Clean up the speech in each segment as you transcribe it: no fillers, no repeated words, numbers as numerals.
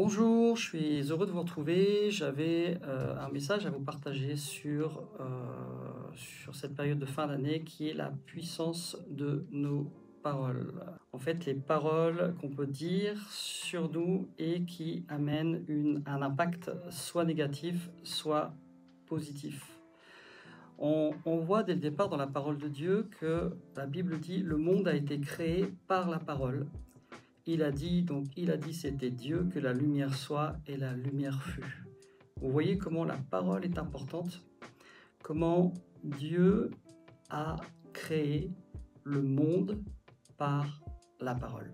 Bonjour, je suis heureux de vous retrouver. J'avais un message à vous partager sur cette période de fin d'année qui est la puissance de nos paroles. En fait, les paroles qu'on peut dire sur nous et qui amènent un impact soit négatif, soit positif. On voit dès le départ dans la parole de Dieu que la Bible dit le monde a été créé par la parole. Il a dit c'était Dieu que la lumière soit et la lumière fut. Vous voyez comment la parole est importante, comment Dieu a créé le monde par la parole.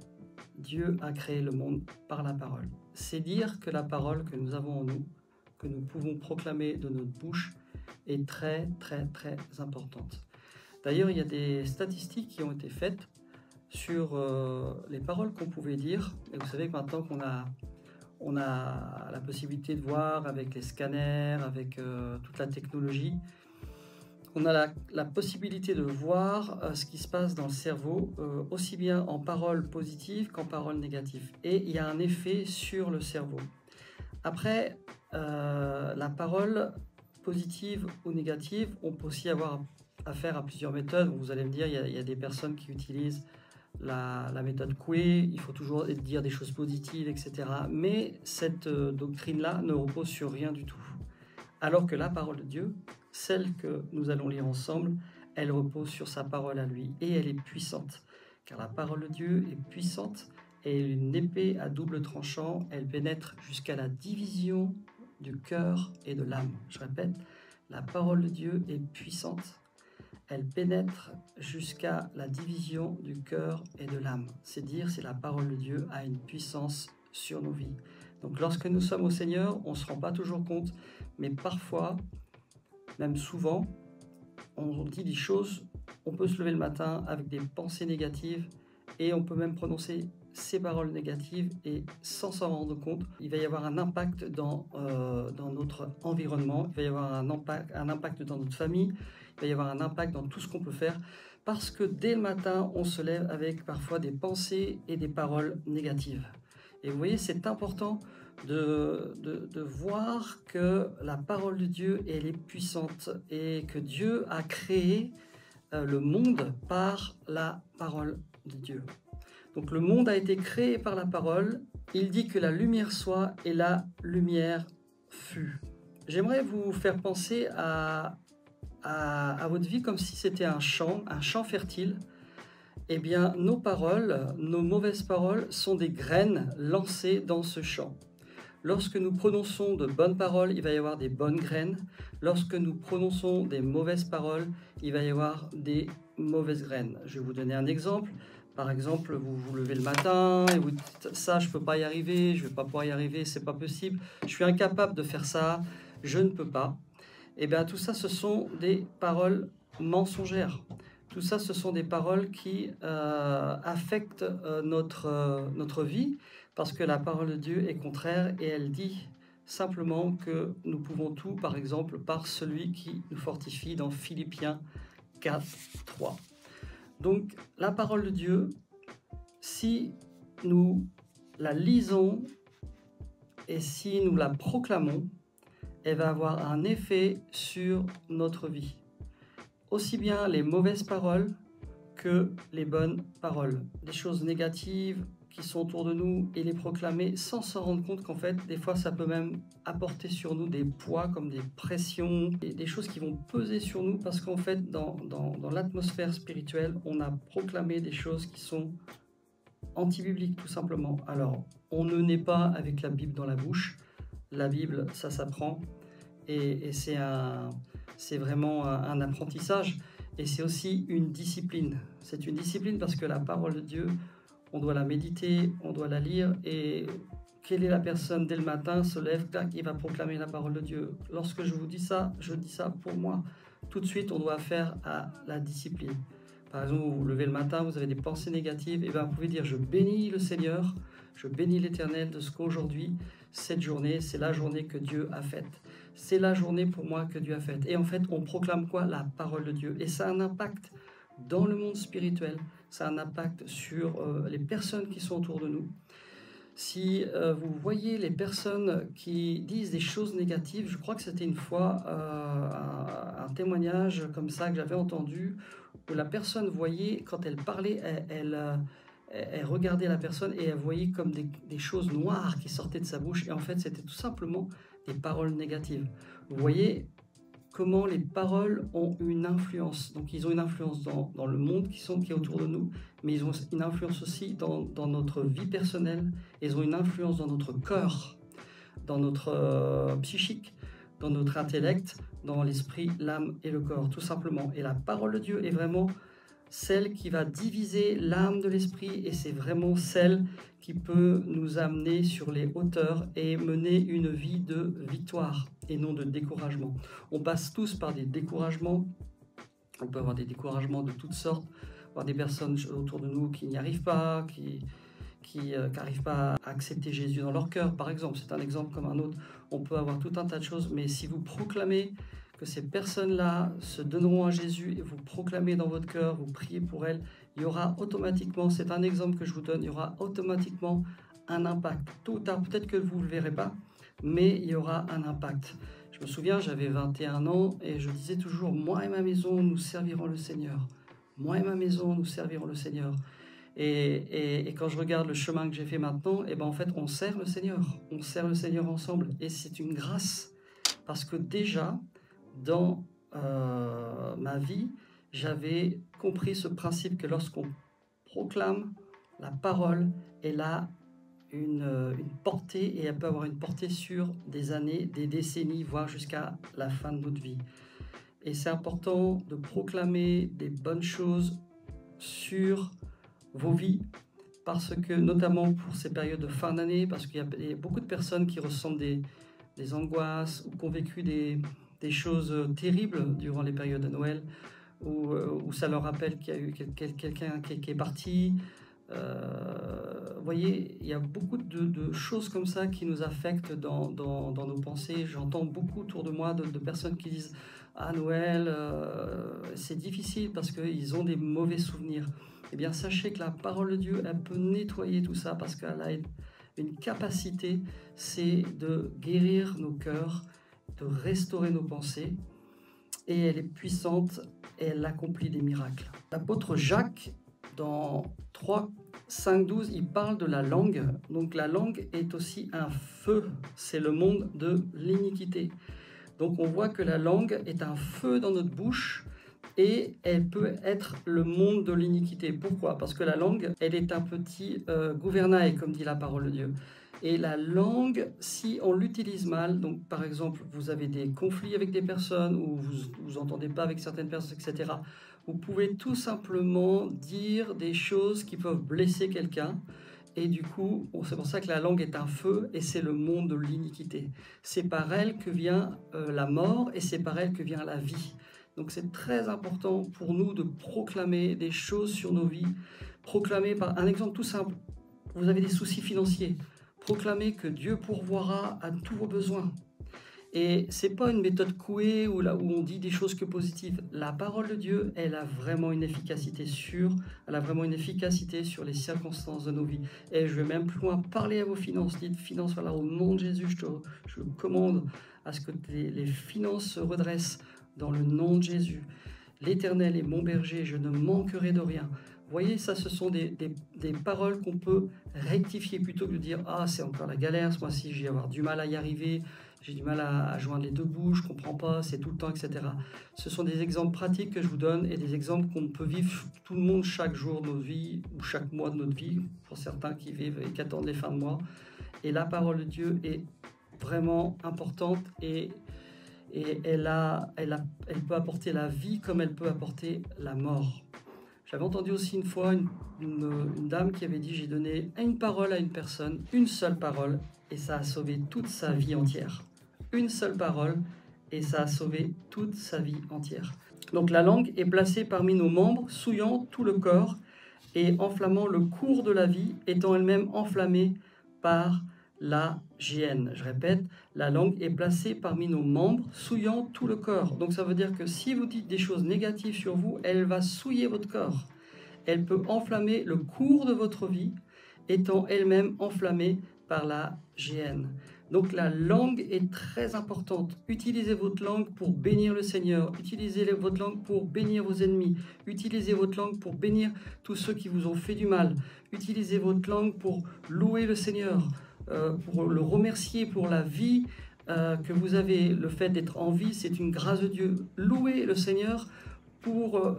Dieu a créé le monde par la parole. C'est dire que la parole que nous avons en nous, que nous pouvons proclamer de notre bouche, est très très très importante. D'ailleurs, il y a des statistiques qui ont été faites sur les paroles qu'on pouvait dire. Et vous savez que maintenant qu'on on a la possibilité de voir avec les scanners, avec toute la technologie, on a la possibilité de voir ce qui se passe dans le cerveau, aussi bien en paroles positives qu'en paroles négatives. Et il y a un effet sur le cerveau. Après, la parole positive ou négative, on peut aussi avoir affaire à plusieurs méthodes. Vous allez me dire, il y a des personnes qui utilisent la méthode Coué, il faut toujours dire des choses positives, etc. Mais cette doctrine-là ne repose sur rien du tout. Alors que la parole de Dieu, celle que nous allons lire ensemble, elle repose sur sa parole à lui et elle est puissante. Car la parole de Dieu est puissante et une épée à double tranchant, elle pénètre jusqu'à la division du cœur et de l'âme. Je répète, la parole de Dieu est puissante. Elle pénètre jusqu'à la division du cœur et de l'âme. C'est dire si la parole de Dieu a une puissance sur nos vies. Donc lorsque nous sommes au Seigneur, on ne se rend pas toujours compte, mais parfois, même souvent, on dit des choses, on peut se lever le matin avec des pensées négatives et on peut même prononcer ces paroles négatives et sans s'en rendre compte, il va y avoir un impact dans notre environnement, il va y avoir un impact dans notre famille, il va y avoir un impact dans tout ce qu'on peut faire parce que dès le matin, on se lève avec parfois des pensées et des paroles négatives. Et vous voyez, c'est important de voir que la parole de Dieu, elle est puissante et que Dieu a créé le monde par la parole de Dieu. Donc le monde a été créé par la parole. Il dit que la lumière soit et la lumière fut. J'aimerais vous faire penser à votre vie comme si c'était un champ fertile. Eh bien, nos paroles, nos mauvaises paroles sont des graines lancées dans ce champ. Lorsque nous prononçons de bonnes paroles, il va y avoir des bonnes graines. Lorsque nous prononçons des mauvaises paroles, il va y avoir des mauvaises graines. Je vais vous donner un exemple. Par exemple, vous vous levez le matin et vous dites « ça, je ne peux pas y arriver, je ne vais pas pouvoir y arriver, c'est pas possible, je suis incapable de faire ça, je ne peux pas ». Eh bien, tout ça, ce sont des paroles mensongères. Tout ça, ce sont des paroles qui affectent notre vie parce que la parole de Dieu est contraire et elle dit simplement que nous pouvons tout, par exemple, par celui qui nous fortifie dans Philippiens 4, 3. Donc, la parole de Dieu, si nous la lisons et si nous la proclamons, elle va avoir un effet sur notre vie. Aussi bien les mauvaises paroles que les bonnes paroles. Des choses négatives qui sont autour de nous et les proclamer sans s'en rendre compte qu'en fait, des fois, ça peut même apporter sur nous des poids comme des pressions, des choses qui vont peser sur nous parce qu'en fait, dans l'atmosphère spirituelle, on a proclamé des choses qui sont anti-bibliques tout simplement. Alors, on ne naît pas avec la Bible dans la bouche. La Bible, ça s'apprend et c'est vraiment un apprentissage et c'est aussi une discipline. C'est une discipline parce que la parole de Dieu, on doit la méditer, on doit la lire et quelle est la personne dès le matin se lève, il va proclamer la parole de Dieu. Lorsque je vous dis ça, je dis ça pour moi. Tout de suite, on doit faire à la discipline. Par exemple, vous vous levez le matin, vous avez des pensées négatives, et bien vous pouvez dire je bénis le Seigneur, je bénis l'Éternel de ce qu'aujourd'hui, cette journée, c'est la journée que Dieu a faite. C'est la journée pour moi que Dieu a faite. Et en fait, on proclame quoi? La parole de Dieu. Et ça a un impact dans le monde spirituel, ça a un impact sur les personnes qui sont autour de nous. Si vous voyez les personnes qui disent des choses négatives, je crois que c'était une fois un témoignage comme ça que j'avais entendu, où la personne voyait, quand elle parlait, elle regardait la personne et elle voyait comme des choses noires qui sortaient de sa bouche. Et en fait, c'était tout simplement des paroles négatives. Vous voyez comment les paroles ont une influence. Donc ils ont une influence dans le monde qui est autour de nous, mais ils ont une influence aussi dans notre vie personnelle, ils ont une influence dans notre cœur, dans notre psychique, dans notre intellect, dans l'esprit, l'âme et le corps, tout simplement. Et la parole de Dieu est vraiment celle qui va diviser l'âme de l'esprit, et c'est vraiment celle qui peut nous amener sur les hauteurs et mener une vie de victoire et non de découragement. On passe tous par des découragements, on peut avoir des découragements de toutes sortes, avoir des personnes autour de nous qui n'y arrivent pas, qui n'arrivent pas à accepter Jésus dans leur cœur, par exemple. C'est un exemple comme un autre. On peut avoir tout un tas de choses, mais si vous proclamez que ces personnes-là se donneront à Jésus et vous proclamez dans votre cœur, vous priez pour elles, il y aura automatiquement, c'est un exemple que je vous donne, il y aura automatiquement un impact. Tôt ou tard, peut-être que vous ne le verrez pas, mais il y aura un impact. Je me souviens, j'avais 21 ans et je disais toujours, moi et ma maison, nous servirons le Seigneur. Moi et ma maison, nous servirons le Seigneur. Et quand je regarde le chemin que j'ai fait maintenant, et ben en fait, on sert le Seigneur. On sert le Seigneur ensemble. Et c'est une grâce. Parce que déjà, dans ma vie, j'avais compris ce principe que lorsqu'on proclame la parole, elle a une portée, et elle peut avoir une portée sur des années, des décennies, voire jusqu'à la fin de notre vie. Et c'est important de proclamer des bonnes choses sur vos vies, parce que notamment pour ces périodes de fin d'année, parce qu'il y a beaucoup de personnes qui ressentent des angoisses ou qui ont vécu des choses terribles durant les périodes de Noël, où ça leur rappelle qu'il y a eu quelqu'un qui est parti. Vous voyez, il y a beaucoup de choses comme ça qui nous affectent dans nos pensées. J'entends beaucoup autour de moi de personnes qui disent « Ah, Noël, c'est difficile parce qu'ils ont des mauvais souvenirs ». Eh bien, sachez que la parole de Dieu, elle peut nettoyer tout ça, parce qu'elle a une capacité, c'est de guérir nos cœurs, de restaurer nos pensées, et elle est puissante et elle accomplit des miracles. L'apôtre Jacques, dans 3, 5, 12, il parle de la langue. Donc la langue est aussi un feu, c'est le monde de l'iniquité. Donc on voit que la langue est un feu dans notre bouche, et elle peut être le monde de l'iniquité. Pourquoi? Parce que la langue, elle est un petit gouvernail, comme dit la parole de Dieu. Et la langue, si on l'utilise mal, donc par exemple, vous avez des conflits avec des personnes, ou vous n'entendez pas avec certaines personnes, etc., vous pouvez tout simplement dire des choses qui peuvent blesser quelqu'un. Et du coup, c'est pour ça que la langue est un feu, et c'est le monde de l'iniquité. C'est par elle que vient la mort, et c'est par elle que vient la vie. Donc c'est très important pour nous de proclamer des choses sur nos vies. Proclamer, par un exemple tout simple, vous avez des soucis financiers, proclamez que Dieu pourvoira à tous vos besoins. Et c'est pas une méthode couée où on dit des choses que positives. La parole de Dieu, elle a vraiment une efficacité sur les circonstances de nos vies. Et je vais même plus loin, parler à vos finances, dites finances, voilà, au nom de Jésus, je commande à ce que les finances se redressent dans le nom de Jésus. L'Éternel est mon berger, je ne manquerai de rien. Vous voyez, ça, ce sont des paroles qu'on peut rectifier, plutôt que de dire « Ah, c'est encore la galère, ce mois-ci, je vais avoir du mal à y arriver, j'ai du mal à joindre les deux bouts, je ne comprends pas, c'est tout le temps, etc. » Ce sont des exemples pratiques que je vous donne, et des exemples qu'on peut vivre tout le monde chaque jour de notre vie, ou chaque mois de notre vie, pour certains qui vivent et qui attendent les fins de mois. Et la parole de Dieu est vraiment importante, et elle peut apporter la vie comme elle peut apporter la mort. J'avais entendu aussi une fois une dame qui avait dit « J'ai donné une parole à une personne, une seule parole, et ça a sauvé toute sa vie entière. » Une seule parole, et ça a sauvé toute sa vie entière. Donc la langue est placée parmi nos membres, souillant tout le corps et enflammant le cours de la vie, étant elle-même enflammée par la géhenne. Je répète, la langue est placée parmi nos membres, souillant tout le corps. Donc ça veut dire que si vous dites des choses négatives sur vous, elle va souiller votre corps. Elle peut enflammer le cours de votre vie, étant elle-même enflammée par la géhenne. Donc la langue est très importante. Utilisez votre langue pour bénir le Seigneur. Utilisez votre langue pour bénir vos ennemis. Utilisez votre langue pour bénir tous ceux qui vous ont fait du mal. Utilisez votre langue pour louer le Seigneur, pour le remercier pour la vie que vous avez. Le fait d'être en vie, c'est une grâce de Dieu. Louez le Seigneur pour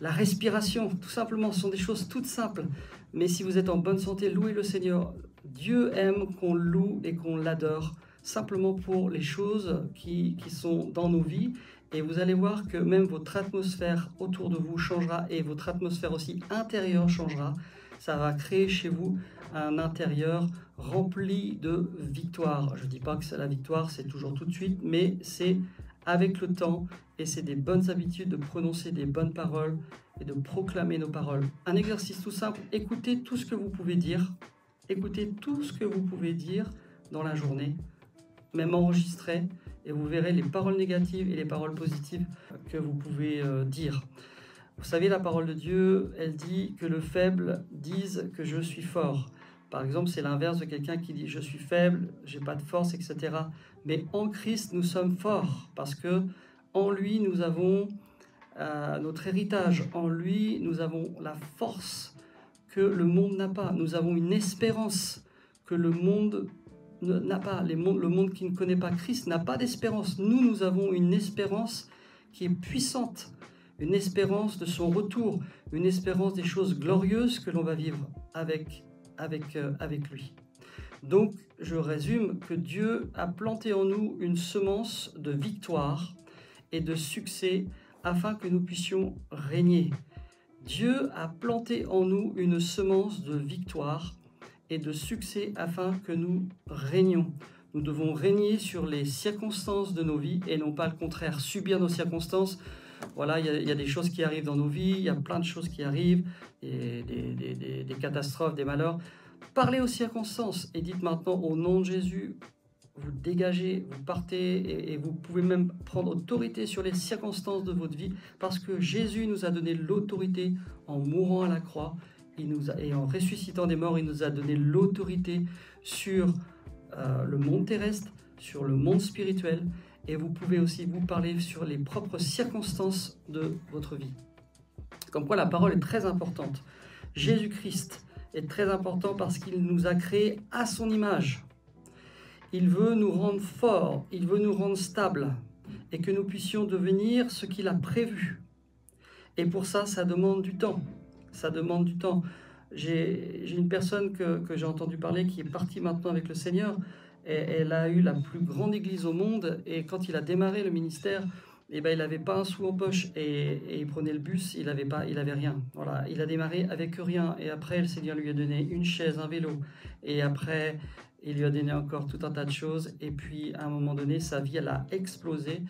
la respiration, tout simplement. Ce sont des choses toutes simples. Mais si vous êtes en bonne santé, louez le Seigneur. Dieu aime qu'on loue et qu'on l'adore simplement pour les choses qui sont dans nos vies. Et vous allez voir que même votre atmosphère autour de vous changera et votre atmosphère aussi intérieure changera. Ça va créer chez vous un intérieur rempli de victoire. Je ne dis pas que la victoire, c'est toujours tout de suite, mais c'est avec le temps et c'est des bonnes habitudes de prononcer des bonnes paroles et de proclamer nos paroles. Un exercice tout simple, écoutez tout ce que vous pouvez dire. Écoutez tout ce que vous pouvez dire dans la journée, même enregistré, et vous verrez les paroles négatives et les paroles positives que vous pouvez dire. Vous savez, la parole de Dieu, elle dit que le faible dise que je suis fort. Par exemple, c'est l'inverse de quelqu'un qui dit « je suis faible, j'ai pas de force, etc. » Mais en Christ, nous sommes forts parce que en lui, nous avons notre héritage. En lui, nous avons la force que le monde n'a pas. Nous avons une espérance que le monde n'a pas. Le monde qui ne connaît pas Christ n'a pas d'espérance. Nous avons une espérance qui est puissante, une espérance de son retour, une espérance des choses glorieuses que l'on va vivre avec lui. Donc, je résume que Dieu a planté en nous une semence de victoire et de succès afin que nous puissions régner. Dieu a planté en nous une semence de victoire et de succès afin que nous régnions. Nous devons régner sur les circonstances de nos vies et non pas le contraire, subir nos circonstances. Voilà, il y a des choses qui arrivent dans nos vies, il y a plein de choses qui arrivent, des catastrophes, des malheurs. Parlez aux circonstances et dites maintenant au nom de Jésus, vous dégagez, vous partez et vous pouvez même prendre autorité sur les circonstances de votre vie parce que Jésus nous a donné l'autorité en mourant à la croix et en ressuscitant des morts, il nous a donné l'autorité sur le monde terrestre, sur le monde spirituel et vous pouvez aussi vous parler sur les propres circonstances de votre vie. Comme quoi la parole est très importante. Jésus-Christ est très important parce qu'il nous a créés à son image. Il veut nous rendre forts, il veut nous rendre stables et que nous puissions devenir ce qu'il a prévu. Et pour ça, ça demande du temps. Ça demande du temps. J'ai une personne que j'ai entendu parler qui est partie maintenant avec le Seigneur. Et elle a eu la plus grande église au monde et quand il a démarré le ministère, eh ben, il n'avait pas un sou en poche et il prenait le bus, il avait rien. Voilà, il a démarré avec rien et après le Seigneur lui a donné une chaise, un vélo et après il lui a donné encore tout un tas de choses et puis à un moment donné sa vie elle a explosé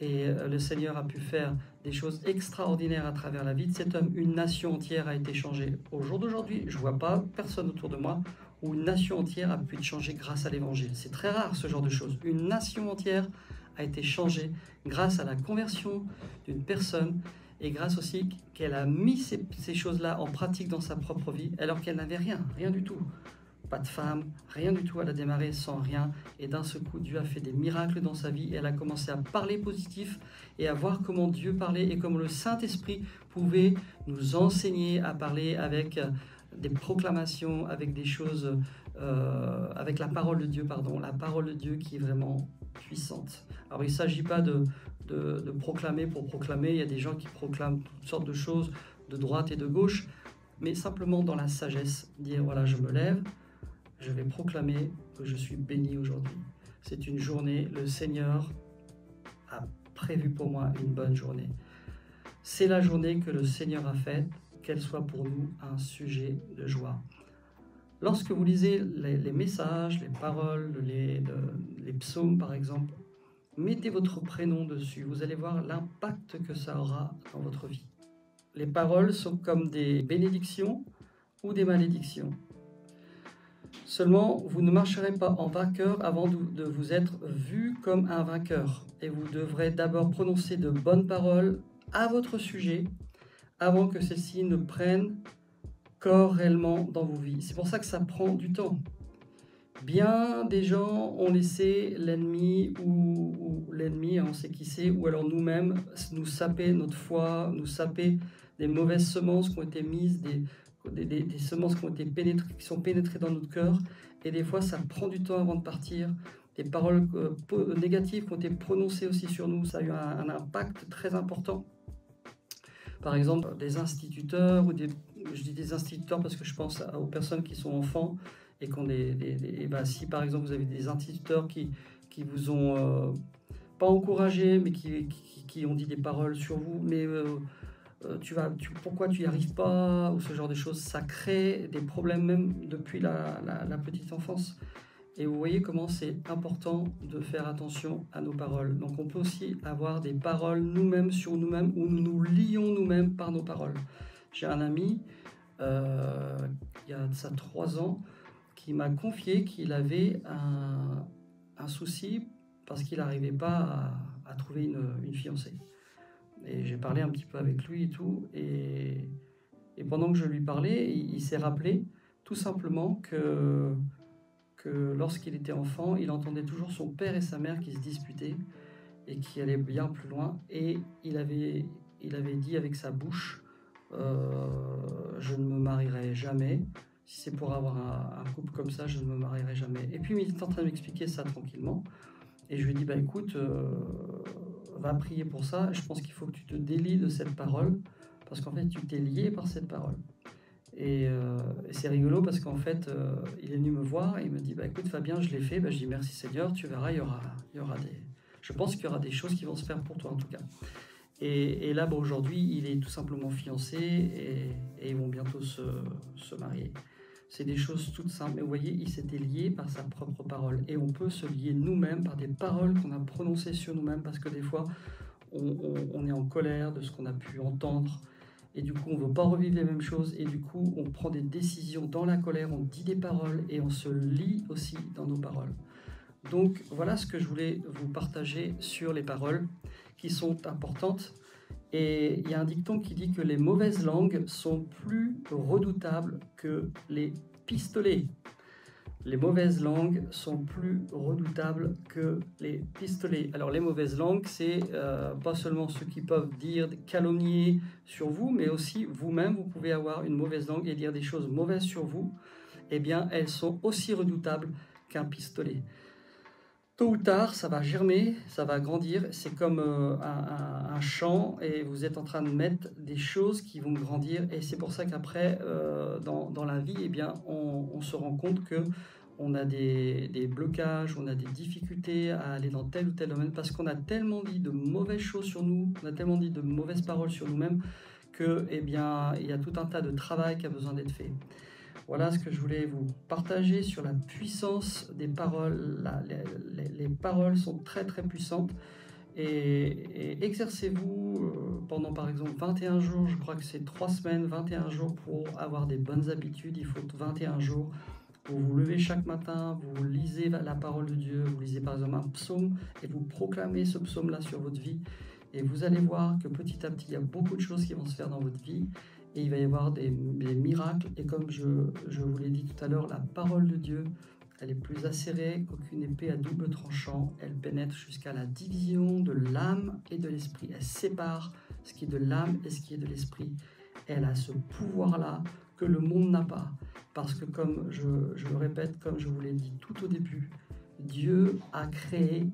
et le Seigneur a pu faire des choses extraordinaires à travers la vie de cet homme. Une nation entière a été changée. Au jour d'aujourd'hui, je ne vois pas personne autour de moi où une nation entière a pu être changée grâce à l'évangile. C'est très rare ce genre de choses. Une nation entière a été changée grâce à la conversion d'une personne et grâce aussi qu'elle a mis ces choses-là en pratique dans sa propre vie alors qu'elle n'avait rien du tout. Pas de femme, rien du tout, elle a démarré sans rien et d'un seul coup Dieu a fait des miracles dans sa vie et elle a commencé à parler positif et à voir comment Dieu parlait et comment le Saint-Esprit pouvait nous enseigner à parler avec des proclamations, avec des choses, avec la parole de Dieu, la parole de Dieu qui est vraiment puissante. Alors il ne s'agit pas de proclamer pour proclamer, il y a des gens qui proclament toutes sortes de choses de droite et de gauche, mais simplement dans la sagesse, dire voilà je me lève, je vais proclamer que je suis béni aujourd'hui. C'est une journée, le Seigneur a prévu pour moi une bonne journée. C'est la journée que le Seigneur a faite, qu'elle soit pour nous un sujet de joie. Lorsque vous lisez les messages, les paroles, les psaumes par exemple, mettez votre prénom dessus, vous allez voir l'impact que ça aura dans votre vie. Les paroles sont comme des bénédictions ou des malédictions. Seulement, vous ne marcherez pas en vainqueur avant de vous être vu comme un vainqueur. Et vous devrez d'abord prononcer de bonnes paroles à votre sujet avant que celles-ci ne prennent corps réellement dans vos vies. C'est pour ça que ça prend du temps. Bien des gens ont laissé l'ennemi ou l'ennemi, on sait qui c'est, ou alors nous-mêmes, nous saper notre foi, nous saper des mauvaises semences qui ont été mises, des semences qui ont été pénétrées, qui sont pénétrées dans notre cœur. Et des fois, ça prend du temps avant de partir. Des paroles négatives qui ont été prononcées aussi sur nous, ça a eu un impact très important. Par exemple, des instituteurs, je dis des instituteurs parce que je pense aux personnes qui sont enfants et qui ont si par exemple vous avez des instituteurs qui vous ont pas encouragé, mais qui ont dit des paroles sur vous, mais pourquoi tu n'y arrives pas, ou ce genre de choses, ça crée des problèmes même depuis la petite enfance. Et vous voyez comment c'est important de faire attention à nos paroles. Donc on peut aussi avoir des paroles nous-mêmes sur nous-mêmes, où nous nous lions nous-mêmes par nos paroles. J'ai un ami, il y a de ça 3 ans, qui m'a confié qu'il avait un souci parce qu'il n'arrivait pas à trouver une fiancée. Et j'ai parlé un petit peu avec lui et tout, et pendant que je lui parlais, il s'est rappelé tout simplement que lorsqu'il était enfant, il entendait toujours son père et sa mère qui se disputaient et qui allaient bien plus loin, et il avait dit avec sa bouche je ne me marierai jamais. Si c'est pour avoir un couple comme ça, je ne me marierai jamais. Et puis il était en train de m'expliquer ça tranquillement. Et je lui ai dit, écoute, va prier pour ça. Je pense qu'il faut que tu te délies de cette parole, parce qu'en fait, tu t'es lié par cette parole. Et c'est rigolo parce qu'en fait, il est venu me voir et il me dit, écoute Fabien, je l'ai fait. Je dis, merci Seigneur, tu verras, je pense qu'il y aura des choses qui vont se faire pour toi en tout cas. Et là, aujourd'hui, il est tout simplement fiancé et ils vont bientôt se marier. C'est des choses toutes simples. Mais vous voyez, il s'était lié par sa propre parole. Et on peut se lier nous-mêmes par des paroles qu'on a prononcées sur nous-mêmes, parce que des fois, on est en colère de ce qu'on a pu entendre. Et du coup, on ne veut pas revivre les mêmes choses. Et du coup, on prend des décisions dans la colère, on dit des paroles et on se lie aussi dans nos paroles. Donc, voilà ce que je voulais vous partager sur les paroles qui sont importantes. Et il y a un dicton qui dit que les mauvaises langues sont plus redoutables que les pistolets. Les mauvaises langues sont plus redoutables que les pistolets. Alors les mauvaises langues, c'est pas seulement ceux qui peuvent dire calomnier sur vous, mais aussi vous-même, vous pouvez avoir une mauvaise langue et dire des choses mauvaises sur vous. Eh bien, elles sont aussi redoutables qu'un pistolet. Tôt ou tard, ça va germer, ça va grandir. C'est comme un champ et vous êtes en train de mettre des choses qui vont grandir. Et c'est pour ça qu'après, dans la vie, eh bien, on se rend compte qu'on a des blocages, on a des difficultés à aller dans tel ou tel domaine parce qu'on a tellement dit de mauvaises choses sur nous, on a tellement dit de mauvaises paroles sur nous-mêmes que, eh bien, il y a tout un tas de travail qui a besoin d'être fait. Voilà ce que je voulais vous partager sur la puissance des paroles. Les paroles sont très très puissantes et exercez-vous pendant par exemple 21 jours, je crois que c'est 3 semaines, 21 jours pour avoir des bonnes habitudes. Il faut 21 jours où vous levez chaque matin, vous lisez la parole de Dieu, vous lisez par exemple un psaume et vous proclamez ce psaume-là sur votre vie. Et vous allez voir que petit à petit, il y a beaucoup de choses qui vont se faire dans votre vie. Et il va y avoir des miracles. Et comme je vous l'ai dit tout à l'heure, la parole de Dieu, elle est plus acérée qu'aucune épée à double tranchant. Elle pénètre jusqu'à la division de l'âme et de l'esprit. Elle sépare ce qui est de l'âme et ce qui est de l'esprit. Elle a ce pouvoir-là que le monde n'a pas. Parce que comme je le répète, comme je vous l'ai dit tout au début, Dieu a créé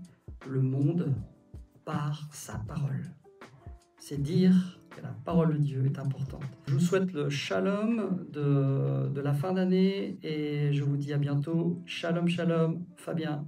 le monde par sa parole. C'est dire que la parole de Dieu est importante. Je vous souhaite le shalom de la fin d'année et je vous dis à bientôt. Shalom, shalom, Fabien.